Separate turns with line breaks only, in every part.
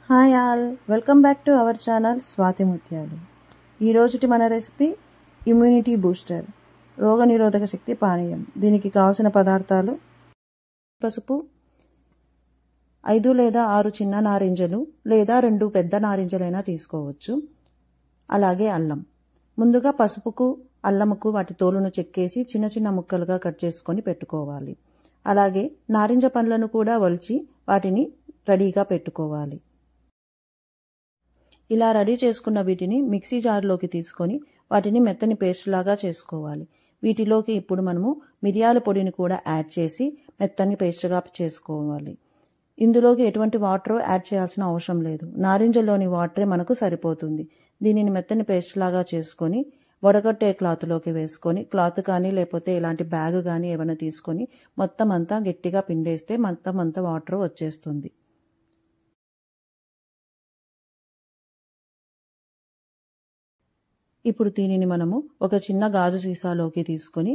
Hi all, welcome back to our channel Swathi ముత్యాలు. ఈరోజుటి మన recipe immunity booster రోగనిరోధక శక్తి పానీయం. దీనికి కావాల్సిన పదార్థాలు: పసుపు, 5 లేదా 6 చిన్న నారింజలు లేదా 2 పెద్ద నారింజలైనా తీసుకోవచ్చు. అలాగే అల్లం. ముందుగా పసుపుకు అల్లముకు వాటి తోలును చెక్కేసి చిన్న చిన్న ముక్కలుగా కట్ చేసుకొని పెట్టుకోవాలి. అలాగే నారింజ పండ్లను కూడా ఒలిచి వాటిని రెడీగా పెట్టుకోవాలి. ఇలా రెడీ చేసుకున్న వీటిని మిక్సీ జార్లోకి తీసుకొని వాటిని మెత్తని పేస్ట్ లాగా చేసుకోవాలి. వీటిలోకి ఇప్పుడు మనము మిరియాల పొడిని కూడా యాడ్ చేసి మెత్తని పేస్ట్గా చేసుకోవాలి. ఇందులోకి ఎటువంటి వాటర్ యాడ్ చేయాల్సిన అవసరం లేదు. నారింజలోని వాటరే మనకు సరిపోతుంది. దీనిని మెత్తని పేస్ట్ లాగా చేసుకొని వడగట్టే క్లాత్లోకి వేసుకొని, క్లాత్ కానీ లేకపోతే ఇలాంటి బ్యాగ్ కానీ ఏమైనా తీసుకొని మొత్తం అంతా గట్టిగా పిండేస్తే మొత్తం అంతా వాటర్ వచ్చేస్తుంది. ఇప్పుడు దీనిని మనము ఒక చిన్న గాజు సీసాలోకి తీసుకొని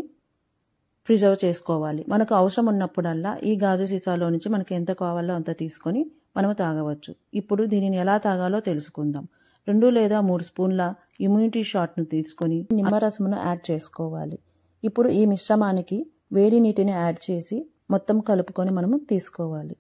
ప్రిజర్వ్ చేసుకోవాలి. మనకు అవసరం ఉన్నప్పుడల్లా ఈ గాజు సీసాలో నుంచి మనకు ఎంత కావాలో అంత తీసుకొని మనము తాగవచ్చు. ఇప్పుడు దీనిని ఎలా తాగాలో తెలుసుకుందాం. 2 లేదా 3 స్పూన్ల ఇమ్యూనిటీ షాట్ను తీసుకొని నిమ్మరసమును యాడ్ చేసుకోవాలి. ఇప్పుడు ఈ మిశ్రమానికి వేడి నీటిని యాడ్ చేసి మొత్తం కలుపుకొని మనము తీసుకోవాలి.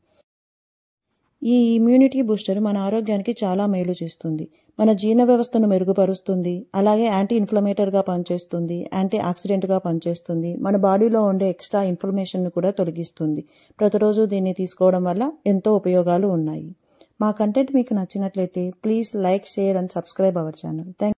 ఈ ఇమ్యూనిటీ బూస్టర్ మన ఆరోగ్యానికి చాలా మేలు చేస్తుంది. మన జీర్ణ వ్యవస్థను మెరుగుపరుస్తుంది. అలాగే యాంటీ ఇన్ఫ్లమేటర్గా పనిచేస్తుంది, యాంటీ ఆక్సిడెంట్గా పనిచేస్తుంది. మన బాడీలో ఉండే ఎక్స్ట్రా ఇన్ఫ్లమేషన్ను కూడా తొలగిస్తుంది. ప్రతిరోజు దీన్ని తీసుకోవడం వల్ల ఎంతో ఉపయోగాలు ఉన్నాయి. మా కంటెంట్ మీకు నచ్చినట్లయితే please like, share and subscribe our channel. Thank